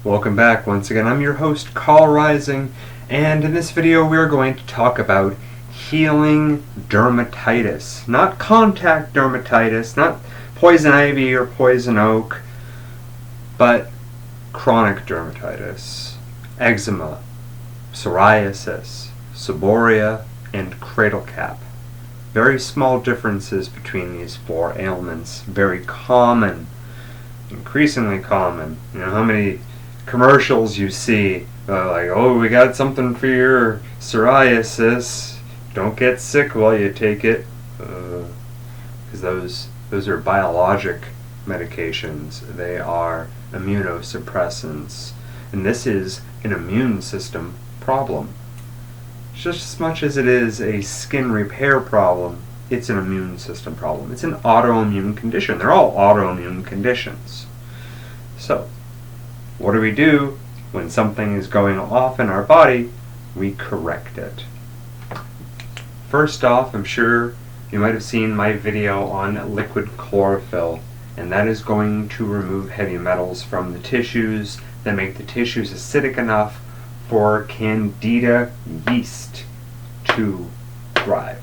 Welcome back. Once again, I'm your host, Carl Rising, and in this video we are going to talk about healing dermatitis. Not contact dermatitis, not poison ivy or poison oak, but chronic dermatitis, eczema, psoriasis, seborrhoea, and cradle cap. Very small differences between these four ailments. Very common, increasingly common. You know how many commercials you see like, oh, we got something for your psoriasis, don't get sick while you take it, because those are biologic medications. They are immunosuppressants, and this is an immune system problem. Just as much as it is a skin repair problem, it's an immune system problem. It's an autoimmune condition. They're all autoimmune conditions. So, what do we do when something is going off in our body? We correct it. First off, I'm sure you might have seen my video on liquid chlorophyll, and that is going to remove heavy metals from the tissues that make the tissues acidic enough for Candida yeast to thrive.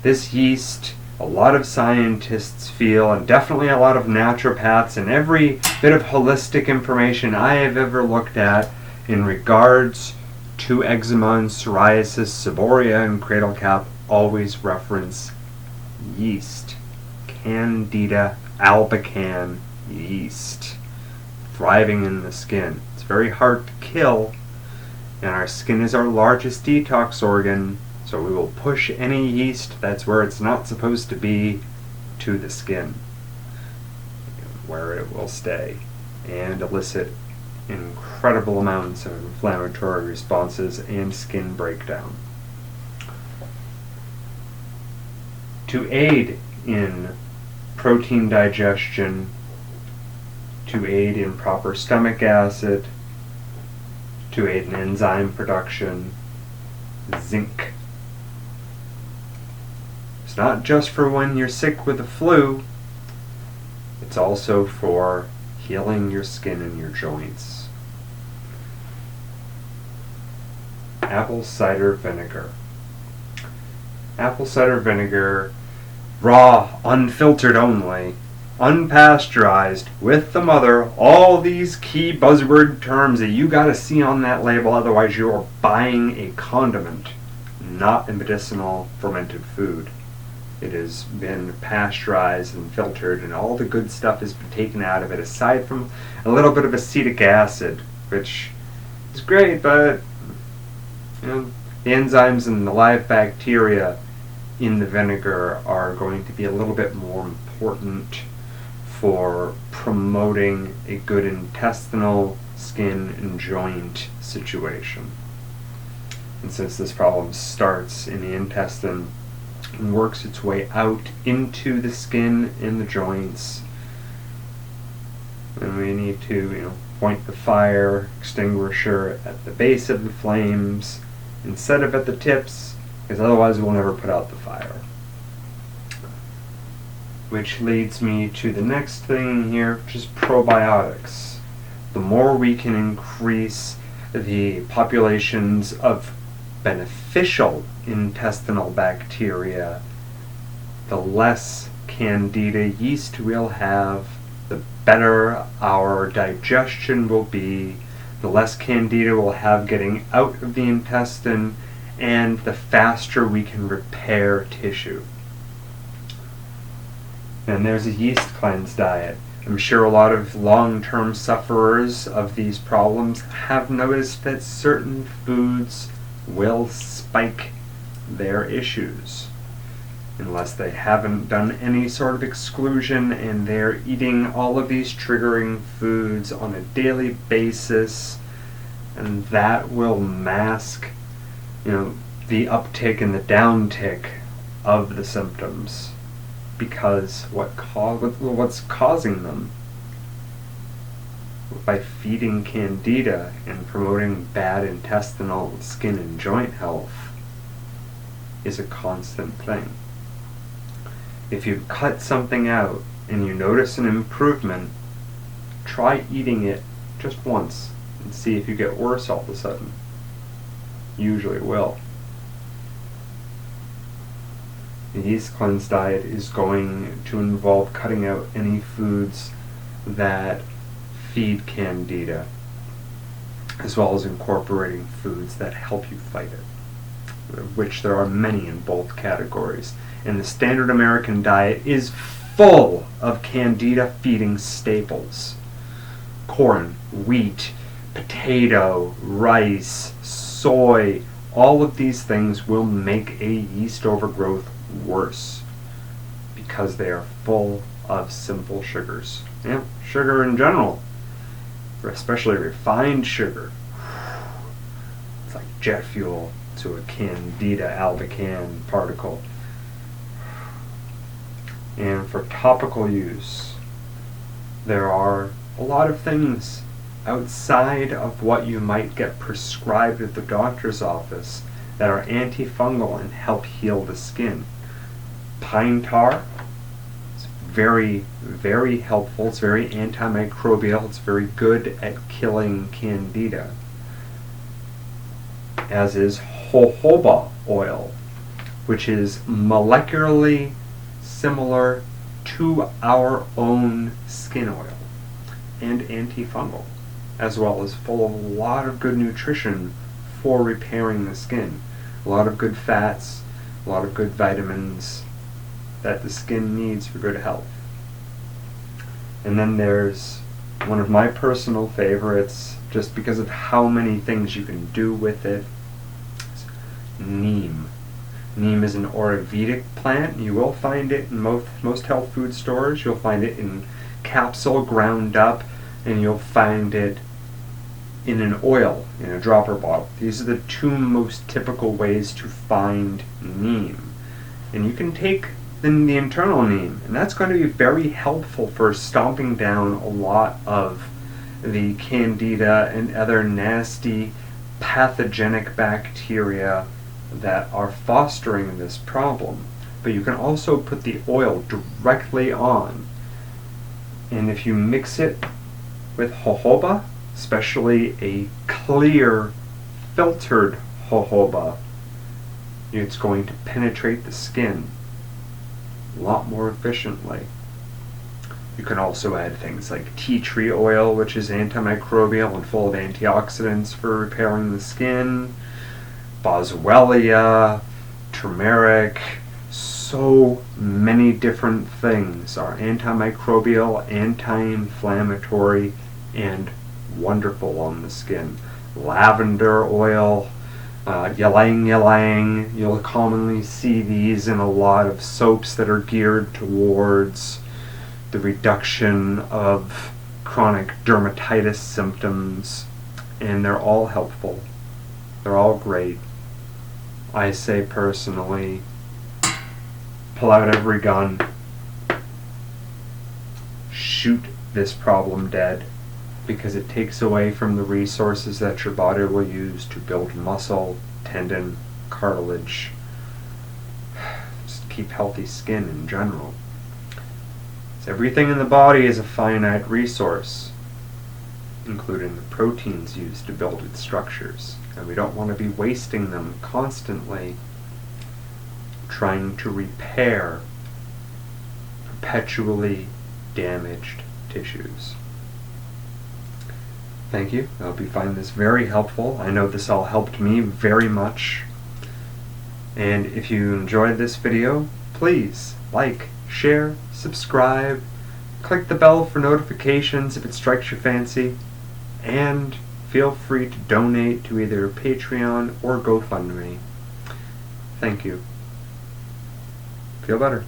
This yeast, a lot of scientists feel, and definitely a lot of naturopaths, and every bit of holistic information I have ever looked at in regards to eczema and psoriasis, seborrhoea, and cradle cap always reference yeast. Candida albicans yeast thriving in the skin. It's very hard to kill, and our skin is our largest detox organ, so we will push any yeast that's where it's not supposed to be to the skin, where it will stay and elicit incredible amounts of inflammatory responses and skin breakdown. To aid in protein digestion, to aid in proper stomach acid, to aid in enzyme production, zinc. It's not just for when you're sick with the flu, it's also for healing your skin and your joints. Apple cider vinegar. Apple cider vinegar, raw, unfiltered only, unpasteurized, with the mother, all these key buzzword terms that you gotta see on that label, otherwise you are buying a condiment, not a medicinal fermented food. It has been pasteurized and filtered, and all the good stuff has been taken out of it, aside from a little bit of acetic acid, which is great, but the enzymes and the live bacteria in the vinegar are going to be a little bit more important for promoting a good intestinal, skin, and joint situation. And since this problem starts in the intestine and works its way out into the skin and the joints, and we need to point the fire extinguisher at the base of the flames instead of at the tips, because otherwise we'll never put out the fire. Which leads me to the next thing here, which is probiotics. The more we can increase the populations of beneficial intestinal bacteria, the less Candida yeast we'll have, the better our digestion will be, the less Candida we'll have getting out of the intestine, and the faster we can repair tissue. And there's a yeast cleanse diet. I'm sure a lot of long-term sufferers of these problems have noticed that certain foods will spike their issues unless they haven't done any sort of exclusion and they're eating all of these triggering foods on a daily basis, and that will mask the uptick and the downtick of the symptoms, because what's causing them by feeding Candida and promoting bad intestinal, skin, and joint health is a constant thing. If you cut something out and you notice an improvement, try eating it just once and see if you get worse all of a sudden. Usually it will. The Yeast Cleanse diet is going to involve cutting out any foods that feed Candida, as well as incorporating foods that help you fight it, of which there are many in both categories. And the standard American diet is full of Candida-feeding staples. Corn, wheat, potato, rice, soy, all of these things will make a yeast overgrowth worse because they are full of simple sugars. Yeah, sugar in general, especially refined sugar. It's like jet fuel to a Candida albicans particle. And for topical use, there are a lot of things outside of what you might get prescribed at the doctor's office that are antifungal and help heal the skin. Pine tar is very, very helpful. It's very antimicrobial. It's very good at killing Candida, as is jojoba oil, which is molecularly similar to our own skin oil and antifungal, as well as full of a lot of good nutrition for repairing the skin. A lot of good fats, a lot of good vitamins that the skin needs for good health. And then there's one of my personal favorites, just because of how many things you can do with it, Neem. Neem is an Ayurvedic plant. You will find it in most health food stores. You'll find it in capsule ground up, and you'll find it in an oil, in a dropper bottle. These are the two most typical ways to find neem. And you can take the internal neem, and that's going to be very helpful for stomping down a lot of the Candida and other nasty pathogenic bacteria that are fostering this problem. But you can also put the oil directly on, and if you mix it with jojoba, especially a clear filtered jojoba, it's going to penetrate the skin a lot more efficiently. You can also add things like tea tree oil, which is antimicrobial and full of antioxidants for repairing the skin, boswellia, turmeric. So many different things are antimicrobial, anti-inflammatory, and wonderful on the skin. Lavender oil, ylang ylang, you'll commonly see these in a lot of soaps that are geared towards the reduction of chronic dermatitis symptoms, and they're all helpful. They're all great. I say personally, pull out every gun, shoot this problem dead, because it takes away from the resources that your body will use to build muscle, tendon, cartilage, just keep healthy skin in general. So everything in the body is a finite resource, including the proteins used to build its structures, and we don't want to be wasting them constantly trying to repair perpetually damaged tissues. Thank you. I hope you find this very helpful. I know this all helped me very much. And if you enjoyed this video, please like, share, subscribe, click the bell for notifications if it strikes your fancy, and feel free to donate to either Patreon or GoFundMe. Thank you. Feel better.